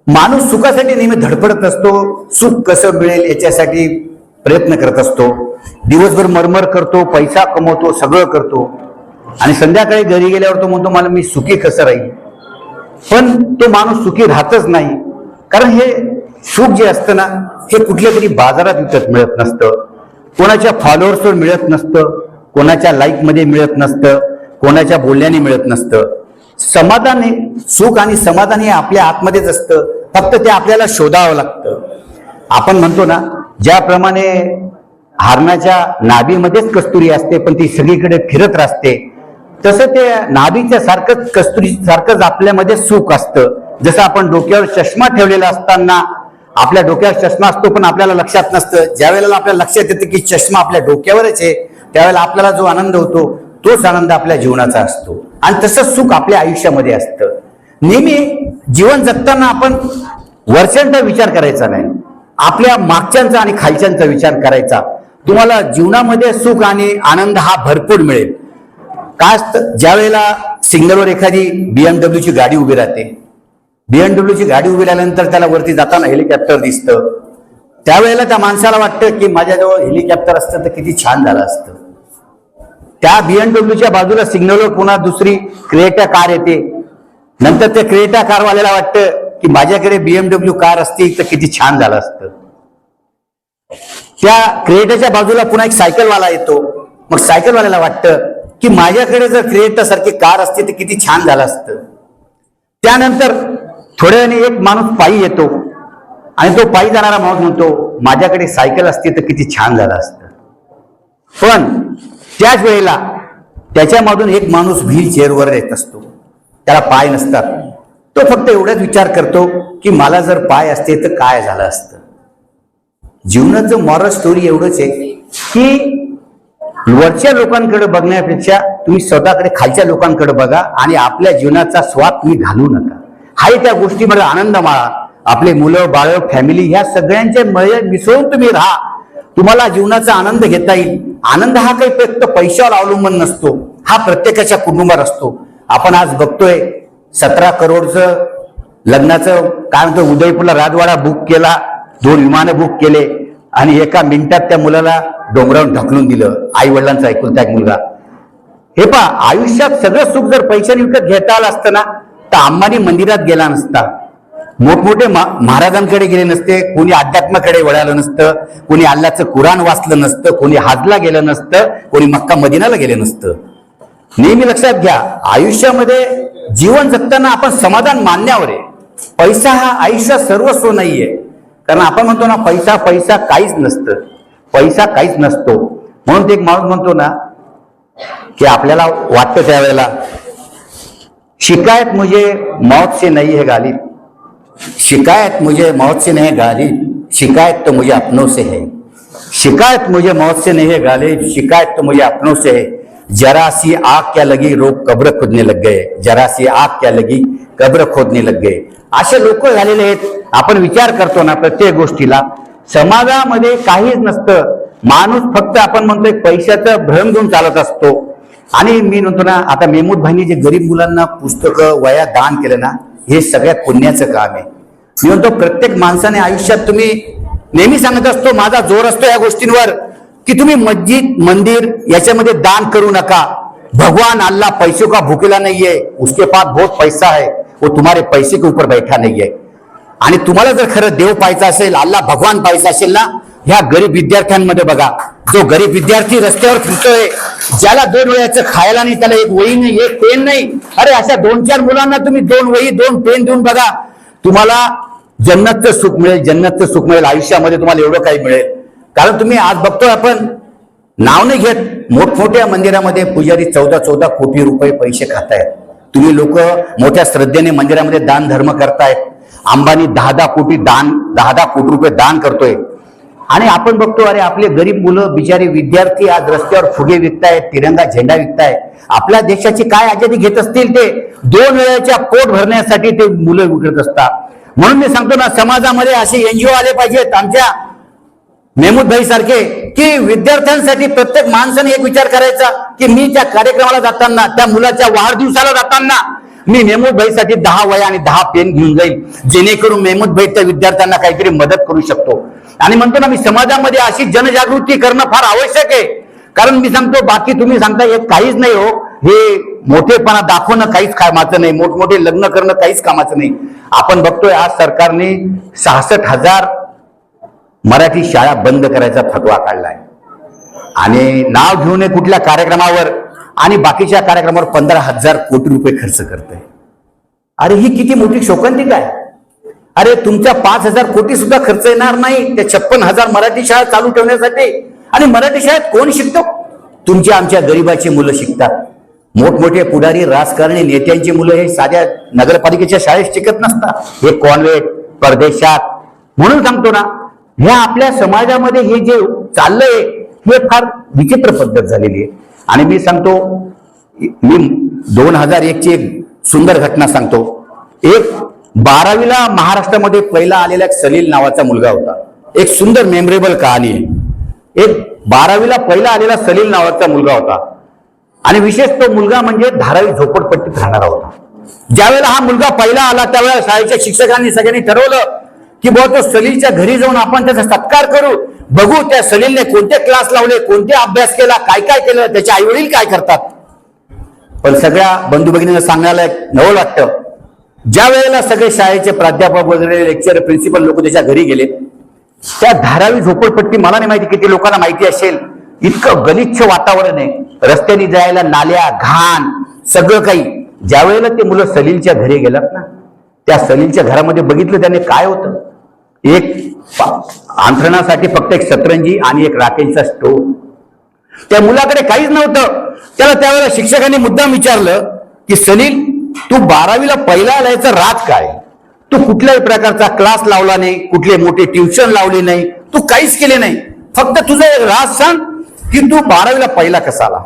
माणूस सुखासाठी नेहमी धडपडत असतो, सुख कसं मिळेल याच्यासाठी प्रयत्न करत असतो, दिवसभर मरमर करतो, पैसा कमवतो, सगळं करतो आणि संध्याकाळी घरी गेल्यावर तो म्हणतो मला मी सुखी कसं राहील. पण तो माणूस सुखी राहतच नाही, कारण हे सुख जे असतं ना हे कुठल्या तरी बाजारात विकत मिळत नसतं, कोणाच्या फॉलोअर्सवर मिळत नसतं, कोणाच्या लाईक मध्ये मिळत नसतं, कोणाच्या बोलण्याने मिळत नसतं. समाधान सुख आणि समाधान हे आपल्या आतमध्येच असतं, फक्त ते आपल्याला शोधावं लागतं. आपण म्हणतो ना ज्याप्रमाणे हरणाच्या नाभीमध्येच कस्तुरी असते पण ती सगळीकडे फिरत राहते, तसं ते नाभीच्या सारखंच कस्तुरी सारखंच आपल्यामध्ये सुख असतं. जसं आपण डोक्यावर चष्मा ठेवलेला असताना आपल्या डोक्यावर चष्मा असतो पण आपल्याला लक्षात नसतं, ज्या वेळेला आपल्याला लक्षात येतं की चष्मा आपल्या डोक्यावरच आहे त्यावेळेला आपल्याला जो आनंद होतो तोच आनंद आपल्या जीवनाचा असतो. आणि तसंच सुख आपल्या आयुष्यामध्ये असतं. नेहमी जीवन जगताना आपण वरच्यांचा विचार करायचा नाही, आपल्या मागच्यांचा आणि खालच्यांचा विचार करायचा. तुम्हाला जीवनामध्ये सुख आणि आनंद हा भरपूर मिळेल. काय असतं, ज्या वेळेला सिग्नलवर एखादी BMW ची गाडी उभी राहते, BMW ची गाडी उभी राहिल्यानंतर त्याला वरती जाताना हेलिकॉप्टर दिसतं, त्यावेळेला त्या माणसाला वाटतं की माझ्याजवळ हेलिकॉप्टर असतं तर किती छान झालं असतं. त्या BMW च्या बाजूला सिग्नलवर पुन्हा दुसरी क्रेटा कार येते, नंतर त्या क्रेटा कारवाल्याला वाटतं की माझ्याकडे BMW कार असती तर किती छान झालं असतं. त्या क्रेटाच्या बाजूला पुन्हा एक सायकलवाला येतो, मग सायकलवाल्याला वाटतं की माझ्याकडे जर क्रेटा सारखी कार असती तर किती छान झालं असतं. त्यानंतर थोड्या वेळाने एक माणूस पायी येतो आणि तो पायी जाणारा माणूस म्हणतो माझ्याकडे सायकल असती तर किती छान झालं असतं. पण त्याच वेळेला त्याच्यामधून एक माणूस व्हील चेअरवर येत असतो, त्याला पाय नसतात. तो फक्त एवढाच विचार करतो की मला जर पाय असते तर काय झालं असतं. जीवनाचं मॉरल स्टोरी एवढंच आहे की वरच्या लोकांकडे बघण्यापेक्षा तुम्ही स्वतःकडे खालच्या लोकांकडे बघा आणि आपल्या जीवनाचा स्वाद तुम्ही घालू नका. हाही त्या गोष्टीमध्ये आनंद माळा. आपले मुलं बाळ फॅमिली ह्या सगळ्यांचे मय मिसळून तुम्ही राहा, तुम्हाला जीवनाचा आनंद घेता येईल. आनंद हा काही फक्त पैशावर अवलंबून नसतो, हा प्रत्येकाच्या कुटुंबावर असतो. आपण आज बघतोय 17 करोडचं लग्नाचं काय म्हणतो, उदयपूरला राजवाडा बुक केला, 2 विमानं बुक केले आणि एका मिनिटात त्या मुलाला डोंगरावरून ढकलून दिलं. आई वडिलांचा ऐकून एक मुलगा. हे पहा, आयुष्यात सगळं सुख जर पैशाने विकत घेता आलं असतं ना तर अंबानी मंदिरात गेला नसता, मोठमोठे महाराजांकडे गेले नसते, कोणी अध्यात्माकडे वळालं नसतं, कोणी अल्लाचं कुराण वाचलं नसतं, कोणी हजला गेलं नसतं, कोणी मक्का मदिनाला गेलं नसतं. नेहमी लक्षात घ्या, आयुष्यामध्ये जीवन जगताना आपण समाधान मानण्यावर आहे. पैसा हा आयुष्यात सर्वस्व नाहीये, कारण आपण म्हणतो ना पैसा पैसा काहीच नसतं, पैसा काहीच नसतो. म्हणून ते एक माणूस म्हणतो ना की आपल्याला वाटतं त्यावेळेला शिकायत मुझे मौत से नहीं है गालिब, शिकायत मुझे मौत से नहीं है गालिब, शिकायत तो मुझे अपनों से है, शिकायत मुझे मौत से नहीं है गालिब, शिकायत तो मुझे अपनों से है. जरा सी आग क्या लगी लोग कब्र खोदने लग गए, जरा सी आग क्या लगी कब्र खोदने लग गए. असे लोक झालेले आहेत. आपण विचार करतो ना प्रत्येक गोष्टीला, समाजामध्ये काहीच नसतं. माणूस फक्त आपण म्हणतोय पैशाचं भ्रम घेऊन चालत असतो. आणि मी म्हणतो ना, आता मेहमूद भाईंनी जे गरीब मुलांना पुस्तकं वया दान केलं ना, हे सगळ्यात पुण्याचं काम आहे. मी म्हणतो प्रत्येक माणसाने आयुष्यात, तुम्ही नेहमी सांगत असतो, माझा जोर असतो या गोष्टींवर की तुम्ही मस्जिद मंदिर याच्यामध्ये दान करू नका. भगवान अल्लाह पैसों का भूखेला नहीं है, उसके पास बहुत पैसा है, वो तुम्हारे पैसे के ऊपर बैठा नहीं है. आणि तुम्हाला जर खरं देव पाहायचा असेल, अल्लाह भगवान पाहायचा असेल ना, ह्या गरीब विद्यार्थ्यांमध्ये बघा. जो गरीब विद्यार्थी रस्त्यावर फिरतोय, ज्याला 2 वेळाचं खायला नाही, त्याला एक वही नाही, एक पेन नाही, अरे अशा 2-4 मुलांना तुम्ही 2 वही 2 पेन देऊन बघा, तुम्हाला जन्नतचं सुख मिळेल, जन्नतचं सुख मिळेल. आयुष्यामध्ये तुम्हाला एवढं काही मिळेल. कारण तुम्ही आज बघतोय, आपण नाव नाही घेत, मोठमोठ्या मंदिरामध्ये पुजारी 14-14 कोटी रुपये पैसे खातायत. तुम्ही लोक मोठ्या श्रद्धेने मंदिरामध्ये दान धर्म करतायत. अंबानी 10-10 कोटी रुपये दान करतोय. आणि आपण बघतो, अरे आपले गरीब मुलं बिचारी विद्यार्थी आज रस्त्यावर फुगे विकतायत, तिरंगा झेंडा विकतायत. आपल्या देशाची काय आजादी घेत असतील ते 2 वेळेच्या पोट भरण्यासाठी ते मुलं विकत असतात. म्हणून मी सांगतो ना, समाजामध्ये असे NGO आले पाहिजेत आमच्या मेहमूद भाई सारखे, की विद्यार्थ्यांसाठी प्रत्येक माणसाने एक विचार करायचा की मी त्या कार्यक्रमाला जाताना, त्या मुलाच्या वाढदिवसाला जाताना मी मेहमूद भाईसाठी 10 वह्या आणि 10 पेन घेऊन जाईल, जेणेकरून मेहमूद भाई त्या विद्यार्थ्यांना काहीतरी मदत करू शकतो. आणि म्हणतो ना मी, समाजामध्ये अशी जनजागृती करणं फार आवश्यक आहे. कारण मी सांगतो, बाकी तुम्ही सांगता हे काहीच नाही हो, हे मोठेपणा दाखवणं काहीच कामाचं नाही, मोठमोठे लग्न करणं काहीच कामाचं नाही. आपण बघतोय आज सरकारने 66,000 मराठी शाळा बंद करायचा फतवा काढलाय आणि नाव घेऊन कुठल्या कार्यक्रमावर आणि बाकीच्या कार्यक्रमावर 15,000 कोटी रुपये खर्च करतोय. अरे ही किती मोठी शोकांतिका आहे. अरे तुमच्या 5,000 कोटी सुद्धा खर्च येणार नाही त्या 56,000 मराठी शाळा चालू ठेवण्यासाठी. आणि मराठी शाळेत कोण शिकतो? तुमची आमच्या गरिबाची मुलं शिकतात. मोठमोठे पुढारी राजकारणी नेत्यांची मुलं हे साध्या नगरपालिकेच्या शाळेत शिकत नसतात, हे कॉन्व्हेंट परदेशात. म्हणून सांगतो ना, ह्या आपल्या समाजामध्ये हे जे चाललंय हे फार विचित्र पद्धत झालेली आहे. आणि मी सांगतो, मी 2001 ची एक सुंदर घटना सांगतो. एक 12वीला महाराष्ट्रामध्ये पहिला आलेला एक सलील नावाचा मुलगा होता. एक सुंदर मेमरेबल कहाणी आहे. एक 12वीला पहिला आलेला सलील नावाचा मुलगा होता आणि विशेष तो मुलगा म्हणजे धारावी झोपडपट्टीत राहणारा होता. ज्यावेळेला हा मुलगा पहिला आला त्यावेळेला शाळेच्या शिक्षकांनी सगळ्यांनी ठरवलं की बुवा तो सलीलच्या घरी जाऊन आपण त्याचा सत्कार करू, बघू त्या सलीलने कोणते क्लास लावले, कोणते अभ्यास केला, काय काय केलं, त्याचे आई वडील काय करतात. पण सगळ्या बंधू भगिनींना सांगायला नवल वाटतं, ज्या वेळेला सगळे शाळेचे प्राध्यापक वगैरे लेक्चर प्रिन्सिपल लोक त्याच्या घरी गेले, त्या धारावी झोपडपट्टी मला नाही माहिती किती लोकांना माहिती असेल, इतकं गलिच्छ वातावरण आहे, रस्त्याने जायला नाल्या, घाण, सगळं काही. ज्या वेळेला ते मुलं सलीलच्या घरी गेलात ना, त्या सलीलच्या घरामध्ये बघितलं त्याने काय होतं. एक अंथरणासाठी फक्त एक सतरंजी आणि एक राखेलचा स्टोव. त्या मुलाकडे काहीच नव्हतं. त्याला त्यावेळेला शिक्षकांनी मुद्दाम विचारलं की सलील, तू 12वीला पहिला आलायचं राज काय? तू कुठल्याही प्रकारचा क्लास लावला नाही, कुठले मोठे ट्युशन लावले नाही, तू काहीच केले नाही, फक्त तुझं एक राज सांग की तू 12वीला पहिला कसा आला.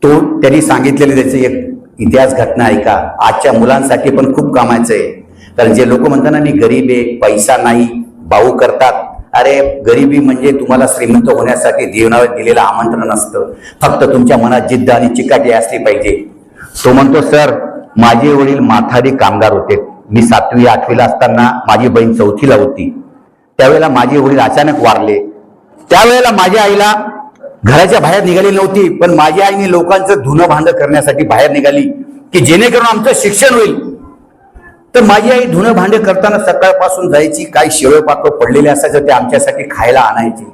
तो त्यांनी सांगितलेले त्याचे एक इतिहास घटना ऐका, आजच्या मुलांसाठी पण खूप कामाचं आहे. कारण जे लोक म्हणतात ना मी गरीब आहे, पैसा नाही, भाऊ करतात, अरे गरिबी म्हणजे तुम्हाला श्रीमंत होण्यासाठी देवाने दिलेलं आमंत्रण असतं, फक्त तुमच्या मनात जिद्द आणि चिकाटी असली पाहिजे. तो म्हणतो, सर माझे वडील माथाडी कामगार होते. मी 7वी 8वीला असताना माझी बहीण 4थीला होती. त्यावेळेला माझे वडील अचानक वारले. त्यावेळेला माझ्या आईला घराच्या बाहेर निघाली नव्हती, पण माझ्या आईने लोकांचं धुणं भांडं करण्यासाठी बाहेर निघाली की जेणेकरून आमचं शिक्षण होईल. तर माझी आई धुणं भांडे करताना सकाळपासून जायची, काही शेळं पाकं पडलेले असायचं ते आमच्यासाठी खायला आणायचे.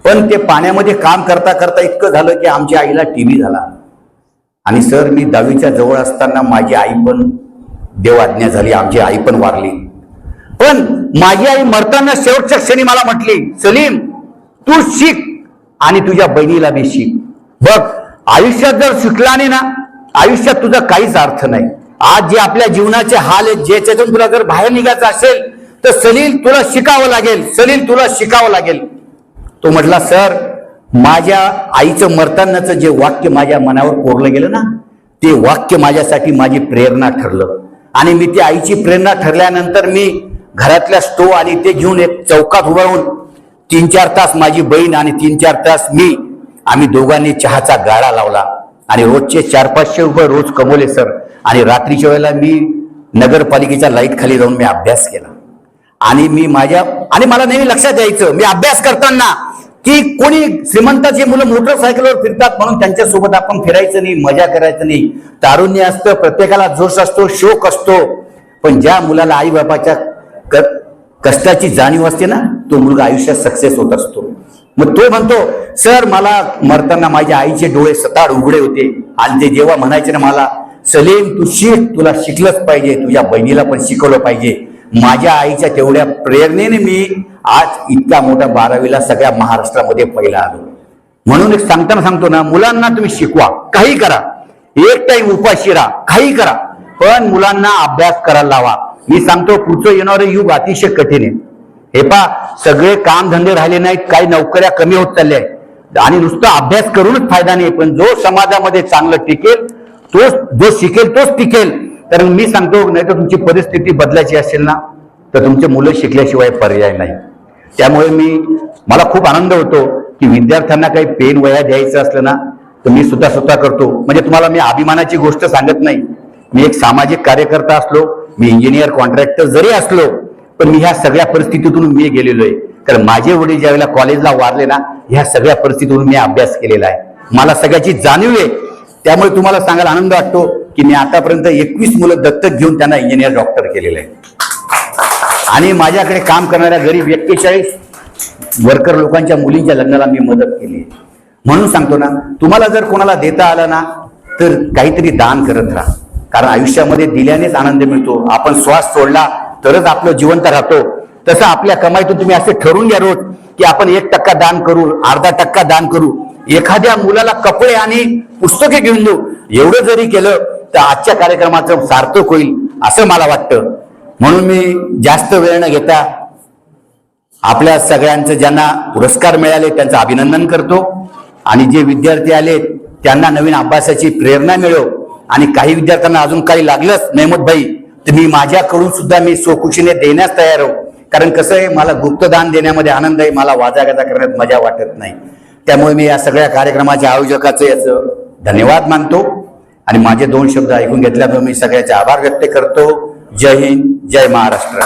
पण ते पाण्यामध्ये काम करता करता इतकं झालं की आमच्या आईला टीबी झाला. आणि सर मी 10वीच्या जवळ असताना माझी आई पण देवाज्ञा झाली, आमची आई पण वारली. पण माझी आई मरताना शेवटच्या क्षणी मला म्हटली, सलीम तू शिक आणि तुझ्या बहिणीला बी शिक. बघ आयुष्यात जर शिकला नाही ना, आयुष्यात तुझा काहीच अर्थ नाही. आज जे आपल्या जीवनाचे हाल आहेत, ज्याच्यातून तुला जर बाहेर निघायचं असेल तर सलील तुला शिकावं लागेल, सलील तुला शिकावं लागेल. तो म्हटला, सर माझ्या आईचं मरतानाचं जे वाक्य माझ्या मनावर कोरलं गेलं ना, ते वाक्य माझ्यासाठी माझी प्रेरणा ठरलं. आणि मी ती आईची प्रेरणा ठरल्यानंतर मी घरातल्या स्टोव आणि ते घेऊन एक चौकात उभं राहून 3-4 तास माझी बहीण आणि 3-4 तास मी, आम्ही दोघांनी चहाचा गाडा लावला आणि रोजचे 400-500 रुपये रोज कमवले सर. आणि रात्रीच्या वेळेला मी नगरपालिकेच्या लाईट खाली जाऊन मी अभ्यास केला. आणि मला नेहमी लक्षात यायचं मी अभ्यास करताना की कोणी श्रीमंताची मुलं मोटरसायकलवर फिरतात म्हणून त्यांच्यासोबत आपण फिरायचं नाही, मजा करायचं नाही. तारुण्य असतं, प्रत्येकाला जोश असतो, शोक असतो. पण ज्या मुलाला आई बापाच्या कष्टाची जाणीव असते ना, तो मुलगा आयुष्यात सक्सेस होत असतो. मग तो म्हणतो, सर मला मरताना माझ्या आईचे डोळे सताड उघडे होते आणि ते जेव्हा म्हणायचे ना मला, सलीम तू शिक, तुला शिकलंच पाहिजे, तुझ्या बहिणीला पण शिकवलं पाहिजे. माझ्या आईच्या तेवढ्या प्रेरणेने मी आज इतका मोठा 12वीला सगळ्या महाराष्ट्रामध्ये पहिला आलो. म्हणून एक सांगताना सांगतो ना, मुलांना तुम्ही शिकवा, काही करा, एक टाइम उपाशी राहा, काही करा, पण मुलांना अभ्यास करायला लावा. मी सांगतो पुढचं येणारं युग अतिशय कठीण आहे. हे पा सगळे काम धंदे राहिले नाहीत, काही नोकऱ्या कमी होत चालल्या आहेत आणि नुसता अभ्यास करूनच फायदा नाही. पण जो समाजामध्ये चांगलं टिकेल, तोच जो शिकेल तोच टिकेल. तर मी सांगतो, नाही तर तुमची परिस्थिती बदलायची असेल ना, तर तुमचे मुलं शिकल्याशिवाय पर्याय नाही. त्यामुळे मला खूप आनंद होतो की विद्यार्थ्यांना काही पेन वह्या द्यायचं असलं ना, तर मी सुद्धा स्वतः करतो. म्हणजे तुम्हाला मी अभिमानाची गोष्ट सांगत नाही, मी एक सामाजिक कार्यकर्ता असलो, मी इंजिनियर कॉन्ट्रॅक्टर जरी असलो, पण मी ह्या सगळ्या परिस्थितीतून मी गेलेलो आहे. कारण माझे वडील ज्या वेळेला कॉलेजला वारले ना, ह्या सगळ्या परिस्थितीतून मी अभ्यास केलेला आहे. मला सगळ्याची जाणीव आहे. त्यामुळे तुम्हाला सांगायला आनंद वाटतो की मी आतापर्यंत 21 मुलं दत्तक घेऊन त्यांना इंजिनियर डॉक्टर केलेलं आहे. आणि माझ्याकडे काम करणाऱ्या गरीब 41 वर्कर लोकांच्या मुलींच्या लग्नाला मी मदत केली आहे. म्हणून सांगतो ना, तुम्हाला जर कोणाला देता आलं ना तर काहीतरी दान करत राहा. कारण आयुष्यामध्ये दिल्यानेच आनंद मिळतो. आपण श्वास सोडला तरच आपलं जिवंत राहतो. तसं आपल्या कमाईतून तुम्ही असे ठरवून घ्या रोज की आपण 1% दान करू, अर्धा टक्का दान करू, एखाद्या मुलाला कपडे आणि पुस्तके घेऊन देऊ. एवढं जरी केलं तर आजच्या कार्यक्रमाचं सार्थक होईल असं मला वाटतं. म्हणून मी जास्त वेळ न घेता आपल्या सगळ्यांचं ज्यांना पुरस्कार मिळाले त्यांचं अभिनंदन करतो. आणि जे विद्यार्थी आले त्यांना नवीन अभ्यासाची प्रेरणा मिळो. आणि काही विद्यार्थ्यांना अजून काही लागलंच नेमत भाई तर मी माझ्याकडून सुद्धा मी स्वखुशीने देण्यास तयार हो. कारण कसं आहे, मला गुप्तदान देण्यामध्ये आनंद आहे, मला वाजागाजा करण्यात मजा वाटत नाही. त्यामुळे मी या सगळ्या कार्यक्रमाच्या आयोजकाचं याचं धन्यवाद मानतो. आणि माझे 2 शब्द ऐकून घेतल्यामुळे मी सगळ्याचे आभार व्यक्त करतो. जय हिंद, जय महाराष्ट्र.